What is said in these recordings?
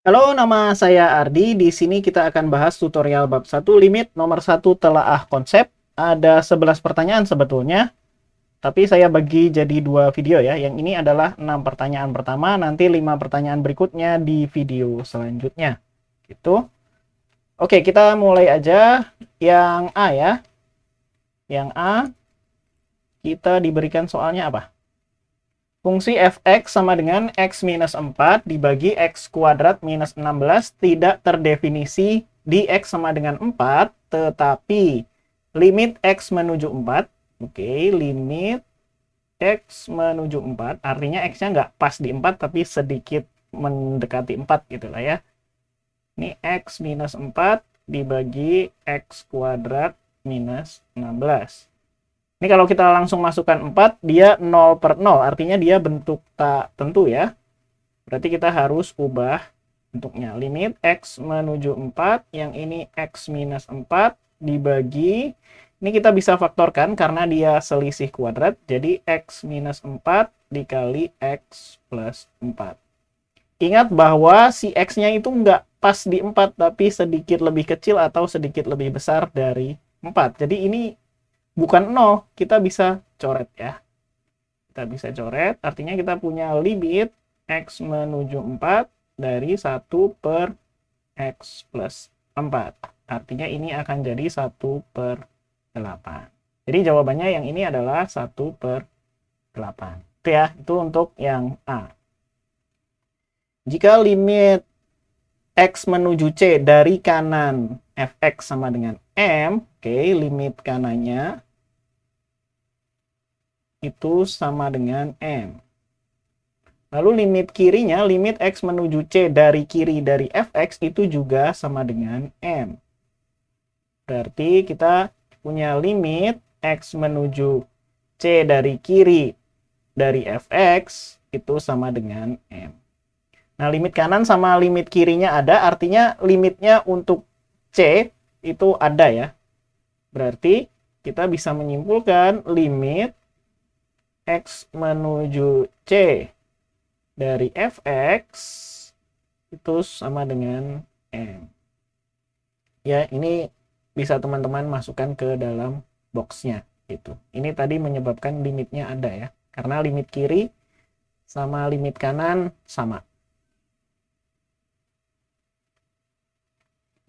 Halo, nama saya Ardi. Di sini kita akan bahas tutorial bab 1 limit nomor 1 telaah konsep. Ada 11 pertanyaan sebetulnya, tapi saya bagi jadi dua video ya. Yang ini adalah 6 pertanyaan pertama, nanti 5 pertanyaan berikutnya di video selanjutnya. Gitu. Oke, kita mulai aja yang A ya. Yang A, kita diberikan soalnya apa? Fungsi f(x) sama dengan x minus 4 dibagi x kuadrat minus 16 tidak terdefinisi di x sama dengan 4, tetapi limit x menuju 4. Oke, limit x menuju 4, artinya x-nya nggak pas di 4, tapi sedikit mendekati 4 gitu lah ya. Ini x minus 4 dibagi x kuadrat minus 16. Ini kalau kita langsung masukkan 4, dia 0/0, artinya dia bentuk tak tentu ya. Berarti kita harus ubah bentuknya. Limit x menuju 4, yang ini x minus 4, dibagi, ini kita bisa faktorkan karena dia selisih kuadrat, jadi x minus 4 dikali x plus 4. Ingat bahwa si x-nya itu nggak pas di 4, tapi sedikit lebih kecil atau sedikit lebih besar dari 4. Jadi ini bukan 0, kita bisa coret ya. Kita bisa coret, artinya kita punya limit x menuju 4 dari 1 per x plus 4. Artinya ini akan jadi 1 per 8. Jadi jawabannya yang ini adalah 1 per 8. Itu ya, itu untuk yang A. Jika limit x menuju C dari kanan fx sama dengan M, oke, limit kanannya itu sama dengan M. Lalu limit kirinya, limit x menuju C dari kiri dari fx itu juga sama dengan M. Berarti kita punya limit x menuju C dari kiri dari fx itu sama dengan M. Nah, limit kanan sama limit kirinya ada, artinya limitnya untuk C itu ada ya. Berarti kita bisa menyimpulkan limit x menuju C dari fx itu sama dengan M. Ya, ini bisa teman-teman masukkan ke dalam boxnya gitu. Ini tadi menyebabkan limitnya ada ya, karena limit kiri sama limit kanan sama.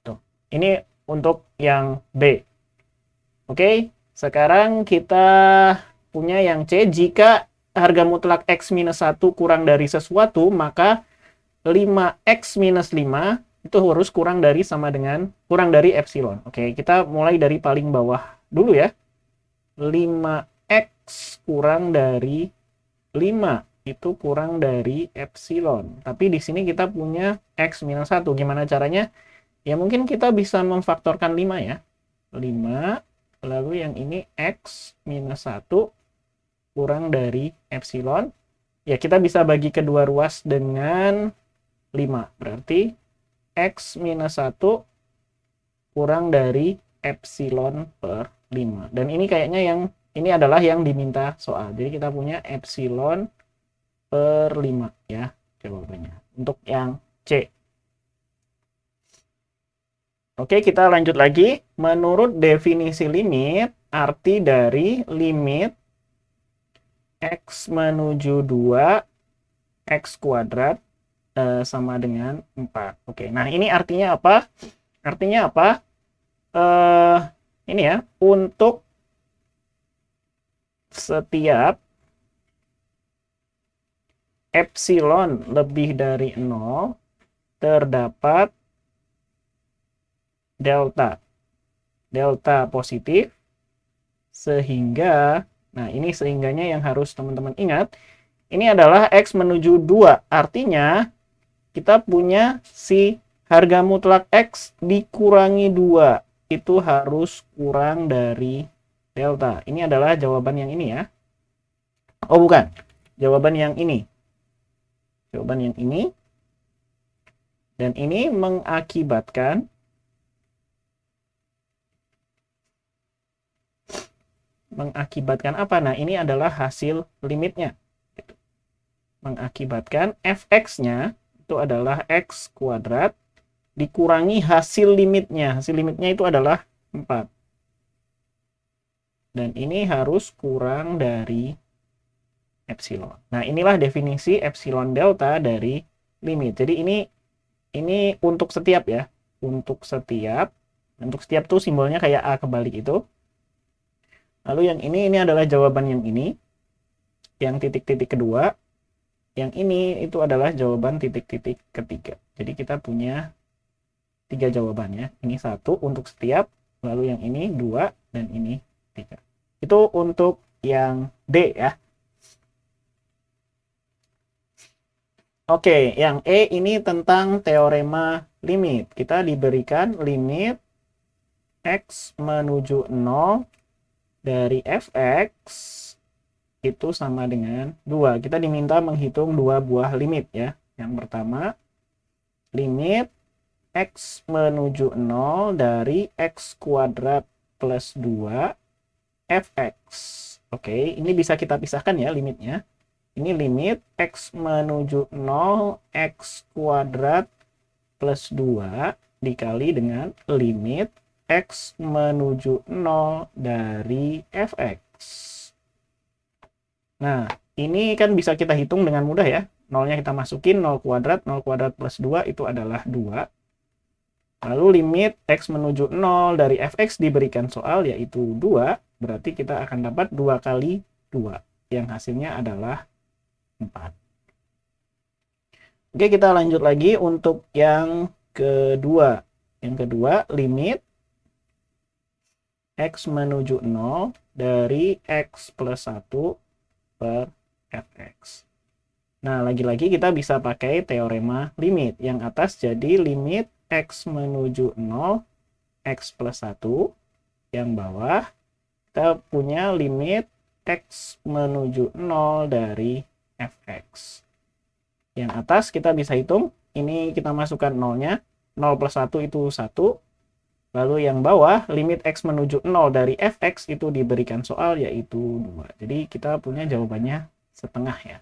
Tuh. Ini untuk yang B. Oke, sekarang kita punya yang C. Jika harga mutlak x minus 1 kurang dari sesuatu, maka 5x minus 5 itu harus kurang dari kurang dari epsilon. Oke, kita mulai dari paling bawah dulu ya. 5x kurang dari 5 itu kurang dari epsilon. Tapi di sini kita punya x minus 1. Gimana caranya? Ya mungkin kita bisa memfaktorkan 5 ya. 5, lalu yang ini x minus 1 kurang dari epsilon. Ya, kita bisa bagi kedua ruas dengan 5. Berarti x minus 1 kurang dari epsilon per 5. Dan ini kayaknya ini adalah yang diminta soal. Jadi kita punya epsilon per 5 ya jawabannya. Untuk yang C. Oke, kita lanjut lagi. Menurut definisi limit, arti dari limit x menuju 2 x kuadrat sama dengan 4. Oke, nah ini artinya apa? Artinya apa? Ini ya, untuk setiap epsilon lebih dari 0, terdapat delta. Delta positif, sehingga, nah ini sehingganya yang harus teman-teman ingat, ini adalah x menuju 2, artinya kita punya si harga mutlak x dikurangi 2, itu harus kurang dari delta. Ini adalah jawaban yang ini ya. Oh bukan, jawaban yang ini. Jawaban yang ini. Dan ini mengakibatkan apa? Nah, ini adalah hasil limitnya. Mengakibatkan fx-nya itu adalah X kuadrat dikurangi hasil limitnya. Hasil limitnya itu adalah 4. Dan ini harus kurang dari epsilon. Nah, inilah definisi epsilon delta dari limit. Jadi ini untuk setiap ya. Untuk setiap tuh simbolnya kayak A kebalik itu. Lalu yang ini adalah jawaban yang ini. Yang titik-titik kedua. Yang ini itu adalah jawaban titik-titik ketiga. Jadi kita punya 3 jawabannya. Ini 1 untuk setiap, lalu yang ini 2, dan ini 3. Itu untuk yang D ya. Oke, yang E ini tentang teorema limit. Kita diberikan limit X menuju 0 dari fx itu sama dengan 2. Kita diminta menghitung 2 buah limit ya. Yang pertama, limit X menuju 0 dari X kuadrat plus 2 fx. Oke, ini bisa kita pisahkan ya limitnya. Ini limit X menuju 0 X kuadrat plus 2 dikali dengan limit X menuju 0 dari fx. Nah, ini kan bisa kita hitung dengan mudah ya. Nolnya kita masukin, 0 kuadrat plus 2 itu adalah 2. Lalu limit X menuju 0 dari fx diberikan soal yaitu 2. Berarti kita akan dapat 2 kali 2. Yang hasilnya adalah 4. Oke, kita lanjut lagi untuk yang kedua. Yang kedua, limit X menuju 0 dari X plus 1 per fx. Nah, lagi-lagi kita bisa pakai teorema limit. Yang atas jadi limit X menuju 0 X plus 1. Yang bawah kita punya limit X menuju 0 dari fx. Yang atas kita bisa hitung, ini kita masukkan nolnya, 0 plus 1 itu 1. Lalu yang bawah, limit X menuju 0 dari fx itu diberikan soal yaitu 2. Jadi kita punya jawabannya setengah ya.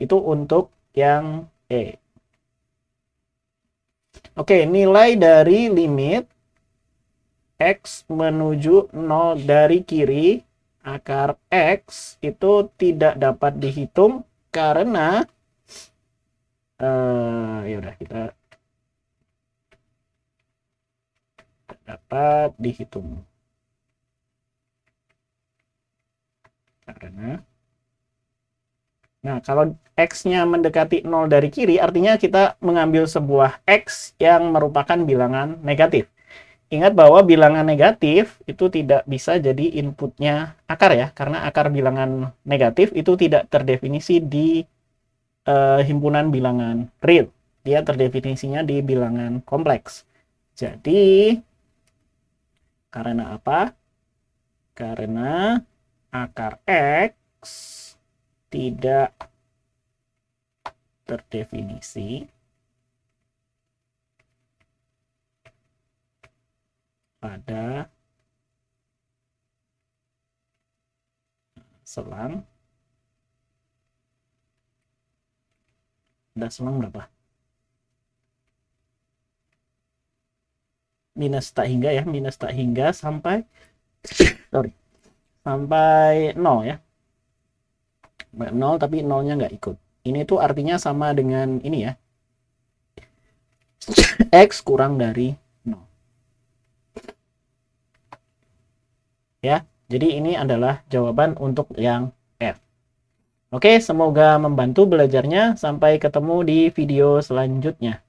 Itu untuk yang E. Oke, nilai dari limit X menuju 0 dari kiri akar X itu tidak dapat dihitung karena ya udah kita dapat dihitung karena kalau X-nya mendekati 0 dari kiri artinya kita mengambil sebuah X yang merupakan bilangan negatif. Ingat bahwa bilangan negatif itu tidak bisa jadi inputnya akar ya, karena akar bilangan negatif itu tidak terdefinisi di himpunan bilangan real. Dia terdefinisinya di bilangan kompleks. Jadi, karena apa? Karena akar X tidak terdefinisi pada selang. Ada selang berapa? Minus tak hingga ya, minus tak hingga sampai sampai 0 ya. 0 tapi 0-nya nggak ikut. Ini tuh artinya sama dengan ini ya. X kurang dari 0. Ya, jadi ini adalah jawaban untuk yang F. Oke, semoga membantu belajarnya. Sampai ketemu di video selanjutnya.